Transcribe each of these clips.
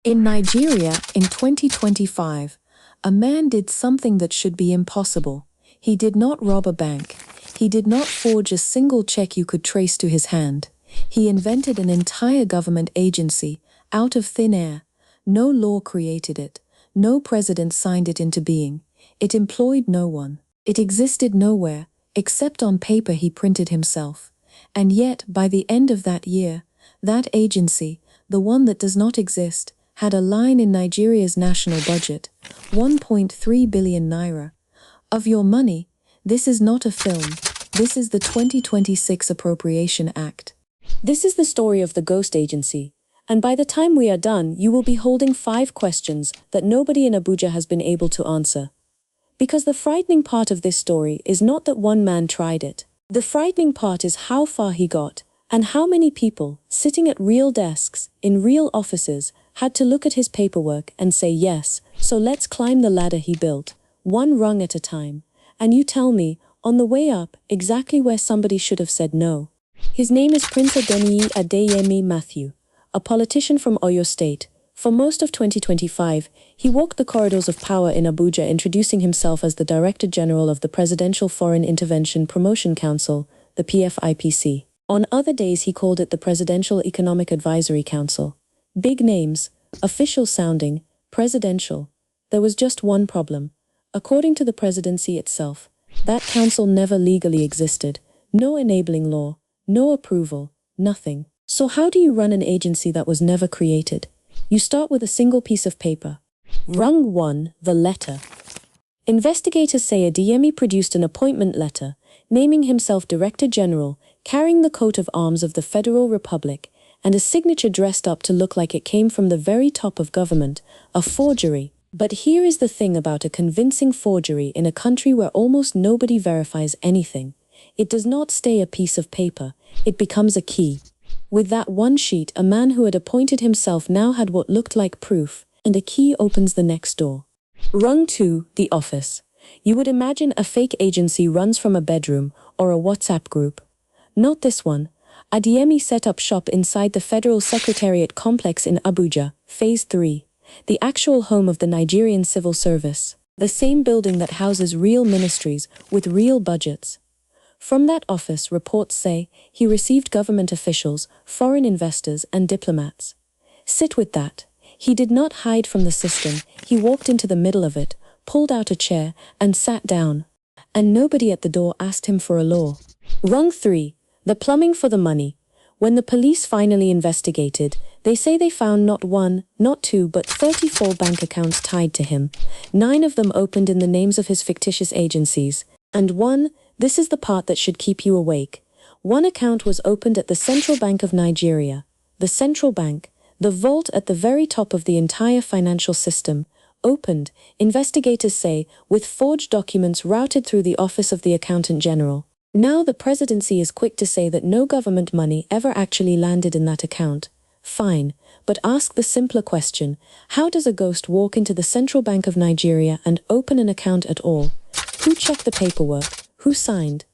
In Nigeria, in 2025, a man did something that should be impossible. He did not rob a bank. He did not forge a single check you could trace to his hand. He invented an entire government agency, out of thin air. No law created it. No president signed it into being. It employed no one. It existed nowhere, except on paper he printed himself. And yet, by the end of that year, that agency, the one that does not exist, had a line in Nigeria's national budget, 1.3 billion naira. Of your money, this is not a film. This is the 2026 Appropriation Act. This is the story of the ghost agency. And by the time we are done, you will be holding 5 questions that nobody in Abuja has been able to answer. Because the frightening part of this story is not that one man tried it. The frightening part is how far he got, and how many people, sitting at real desks, in real offices, had to look at his paperwork and say yes, so let's climb the ladder he built, one rung at a time. And you tell me, on the way up, exactly where somebody should have said no. His name is Prince Adeniyi Adeyemi Matthew, a politician from Oyo State. For most of 2025, he walked the corridors of power in Abuja, introducing himself as the Director General of the Presidential Foreign Intervention Promotion Council, the PFIPC. On other days he called it the Presidential Economic Advisory Council. Big names, official sounding, presidential. There was just one problem. According to the presidency itself, that council never legally existed. No enabling law, no approval, nothing. So how do you run an agency that was never created? You start with a single piece of paper. Rung 1, the letter. Investigators say Adeyemi produced an appointment letter, naming himself Director General, carrying the coat of arms of the Federal Republic, and a signature dressed up to look like it came from the very top of government, a forgery. But here is the thing about a convincing forgery in a country where almost nobody verifies anything. It does not stay a piece of paper, it becomes a key. With that one sheet, a man who had appointed himself now had what looked like proof, and a key opens the next door. Rung 2, the office. You would imagine a fake agency runs from a bedroom or a WhatsApp group. Not this one. Adeyemi set up shop inside the Federal Secretariat complex in Abuja, Phase 3, the actual home of the Nigerian civil service, the same building that houses real ministries with real budgets. From that office, reports say, he received government officials, foreign investors, and diplomats. Sit with that. He did not hide from the system. He walked into the middle of it, pulled out a chair, and sat down. And nobody at the door asked him for a law. Rung 3, the plumbing for the money. When the police finally investigated, they say they found not 1, not 2, but 34 bank accounts tied to him. 9 of them opened in the names of his fictitious agencies. And 1, this is the part that should keep you awake. 1 account was opened at the Central Bank of Nigeria. The central bank, the vault at the very top of the entire financial system, opened, investigators say, with forged documents routed through the office of the Accountant General. Now the presidency is quick to say that no government money ever actually landed in that account. Fine, but ask the simpler question, how does a ghost walk into the Central Bank of Nigeria and open an account at all? Who checked the paperwork? Who signed?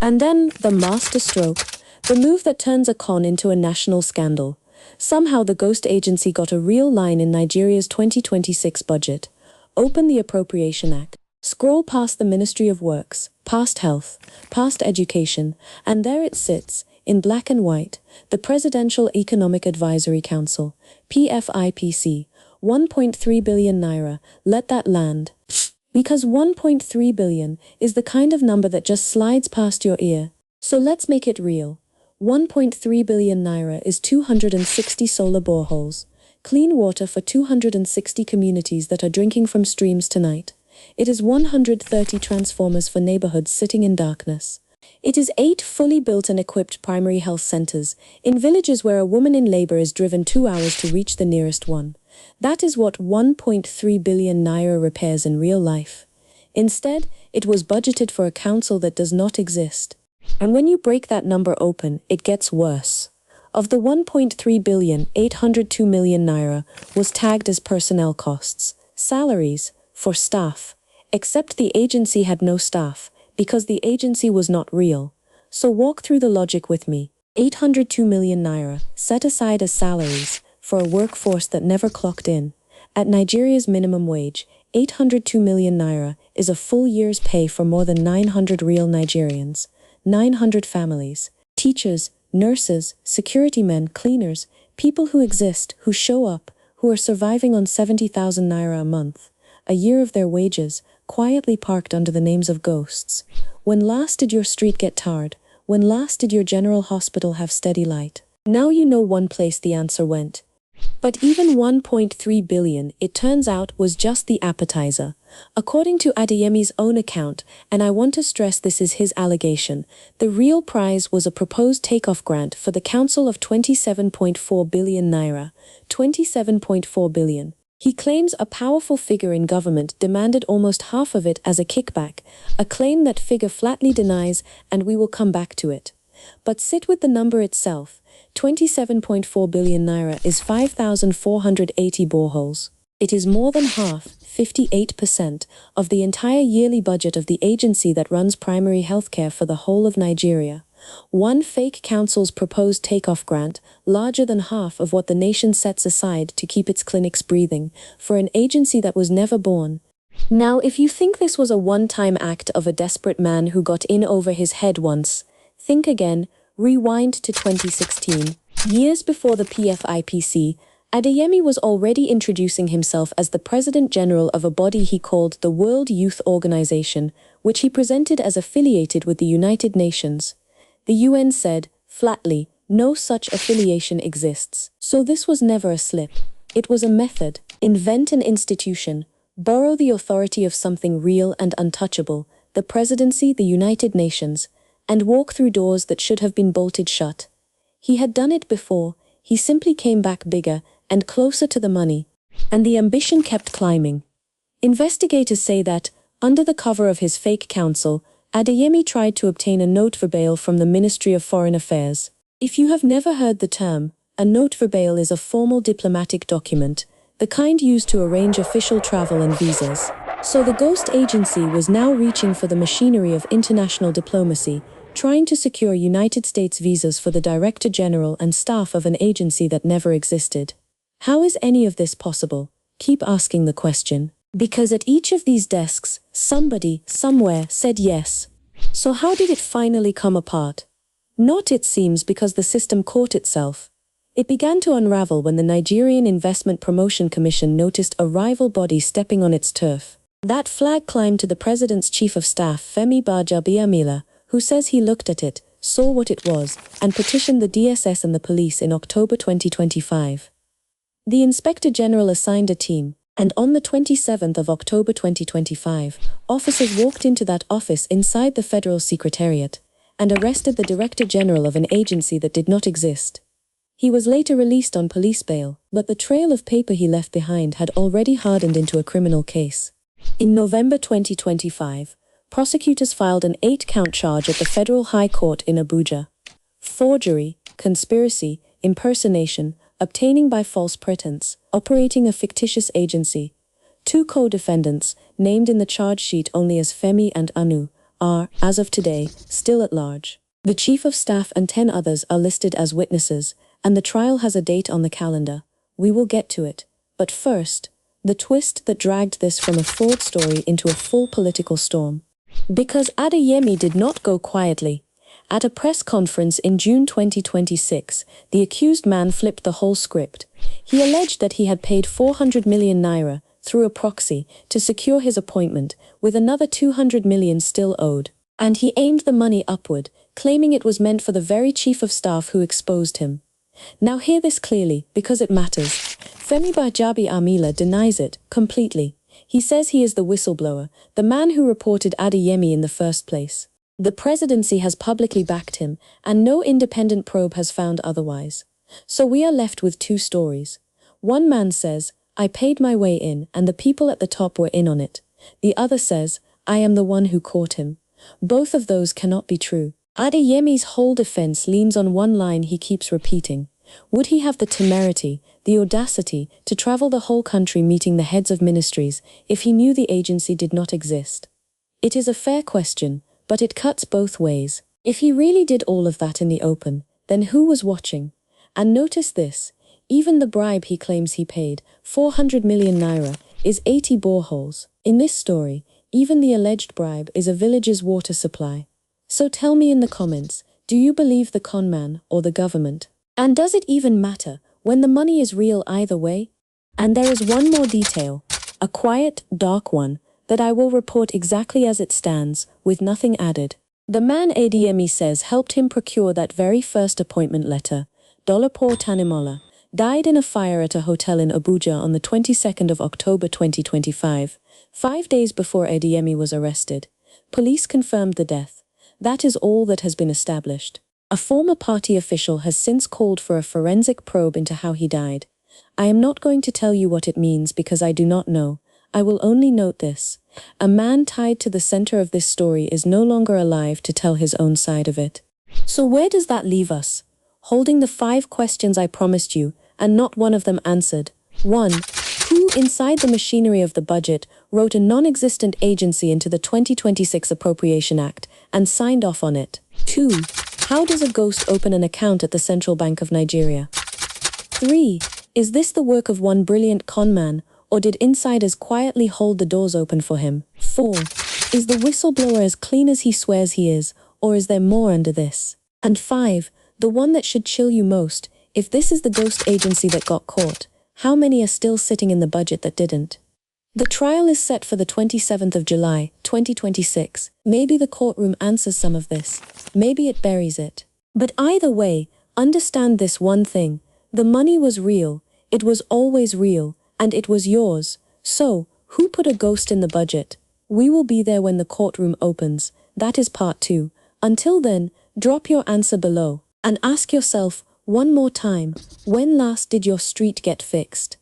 And then, the master stroke, the move that turns a con into a national scandal. Somehow the ghost agency got a real line in Nigeria's 2026 budget. Open the Appropriation Act. Scroll past the Ministry of Works, past health, past education, and there it sits, in black and white, the Presidential Economic Advisory Council, PFIPC, 1.3 billion naira, let that land. Because 1.3 billion is the kind of number that just slides past your ear. So let's make it real. 1.3 billion naira is 260 solar boreholes, clean water for 260 communities that are drinking from streams tonight. It is 130 transformers for neighborhoods sitting in darkness. It is 8 fully built and equipped primary health centers in villages where a woman in labor is driven 2 hours to reach the nearest one. That is what 1.3 billion naira repairs in real life. Instead, it was budgeted for a council that does not exist. And when you break that number open, it gets worse. Of the 1.3 billion, 802 million naira was tagged as personnel costs, salaries, for staff, except the agency had no staff, because the agency was not real. So walk through the logic with me. 802 million naira, set aside as salaries, for a workforce that never clocked in. At Nigeria's minimum wage, 802 million naira is a full year's pay for more than 900 real Nigerians, 900 families, teachers, nurses, security men, cleaners, people who exist, who show up, who are surviving on 70,000 naira a month, a year of their wages, quietly parked under the names of ghosts. When last did your street get tarred? When last did your general hospital have steady light? Now you know one place the answer went. But even 1.3 billion, it turns out, was just the appetizer. According to Adeyemi's own account, and I want to stress this is his allegation, the real prize was a proposed takeoff grant for the council of 27.4 billion naira, 27.4 billion. He claims a powerful figure in government demanded almost half of it as a kickback, a claim that figure flatly denies, and we will come back to it. But sit with the number itself. 27.4 billion naira is 5,480 boreholes. It is more than half, 58%, of the entire yearly budget of the agency that runs primary healthcare for the whole of Nigeria. One fake council's proposed takeoff grant, larger than half of what the nation sets aside to keep its clinics breathing, for an agency that was never born. Now, if you think this was a one-time act of a desperate man who got in over his head once, think again. Rewind to 2016. Years before the PFIPC, Adeyemi was already introducing himself as the President General of a body he called the World Youth Organization, which he presented as affiliated with the United Nations. The UN said, flatly, no such affiliation exists. So this was never a slip. It was a method. Invent an institution. Borrow the authority of something real and untouchable, the Presidency, the United Nations, and walk through doors that should have been bolted shut. He had done it before. He simply came back bigger and closer to the money. And the ambition kept climbing. Investigators say that, under the cover of his fake council, Adeyemi tried to obtain a note for bail from the Ministry of Foreign Affairs. If you have never heard the term, a note for bail is a formal diplomatic document, the kind used to arrange official travel and visas. So the ghost agency was now reaching for the machinery of international diplomacy, trying to secure United States visas for the Director General and staff of an agency that never existed. How is any of this possible? Keep asking the question. Because at each of these desks, somebody, somewhere, said yes. So how did it finally come apart? Not, it seems, because the system caught itself. It began to unravel when the Nigerian Investment Promotion Commission noticed a rival body stepping on its turf. That flag climbed to the President's Chief of Staff, Femi Gbajabiamila, who says he looked at it, saw what it was, and petitioned the DSS and the police in October 2025. The Inspector General assigned a team, and on the 27th of October 2025, officers walked into that office inside the Federal Secretariat and arrested the Director General of an agency that did not exist. He was later released on police bail, but the trail of paper he left behind had already hardened into a criminal case. In November 2025, prosecutors filed an 8-count charge at the Federal High Court in Abuja. Forgery, conspiracy, impersonation, obtaining by false pretense, operating a fictitious agency. 2 co-defendants, named in the charge sheet only as Femi and Anu, are, as of today, still at large. The Chief of Staff and 10 others are listed as witnesses, and the trial has a date on the calendar. We will get to it. But first, the twist that dragged this from a fraud story into a full political storm. Because Adeyemi did not go quietly. At a press conference in June 2026, the accused man flipped the whole script. He alleged that he had paid 400 million naira, through a proxy, to secure his appointment, with another 200 million still owed. And he aimed the money upward, claiming it was meant for the very Chief of Staff who exposed him. Now hear this clearly, because it matters. Femi Gbajabiamila denies it, completely. He says he is the whistleblower, the man who reported Adeyemi in the first place. The Presidency has publicly backed him, and no independent probe has found otherwise. So we are left with 2 stories. One man says, I paid my way in, and the people at the top were in on it. The other says, I am the one who caught him. Both of those cannot be true. Adeyemi's whole defense leans on one line he keeps repeating. Would he have the temerity, the audacity, to travel the whole country meeting the heads of ministries if he knew the agency did not exist? It is a fair question, but it cuts both ways. If he really did all of that in the open, then who was watching? And notice this, Even the bribe he claims he paid, 400 million naira, is 80 boreholes. In this story, even the alleged bribe is a village's water supply. So tell me in the comments, do you believe the conman or the government? And does it even matter when the money is real either way? And there is one more detail, a quiet, dark one, that I will report exactly as it stands, with nothing added. The man Adeyemi says helped him procure that very first appointment letter, Dolapo Tanimola, died in a fire at a hotel in Abuja on the 22nd of October 2025, 5 days before Adeyemi was arrested. Police confirmed the death. That is all that has been established. A former party official has since called for a forensic probe into how he died. I am not going to tell you what it means because I do not know. I will only note this. A man tied to the center of this story is no longer alive to tell his own side of it. So where does that leave us? Holding the 5 questions I promised you, and not one of them answered. 1. Who inside the machinery of the budget wrote a non-existent agency into the 2026 Appropriation Act and signed off on it? 2. How does a ghost open an account at the Central Bank of Nigeria? 3. Is this the work of one brilliant conman, or did insiders quietly hold the doors open for him? 4. Is the whistleblower as clean as he swears he is, or is there more under this? And 5. The one that should chill you most, if this is the ghost agency that got caught, how many are still sitting in the budget that didn't? The trial is set for the 27th of July, 2026. Maybe the courtroom answers some of this. Maybe it buries it. But either way, understand this one thing. The money was real. It was always real. And it was yours. So, who put a ghost in the budget? We will be there when the courtroom opens. That is part 2. Until then, drop your answer below. And ask yourself, one more time, when last did your street get fixed?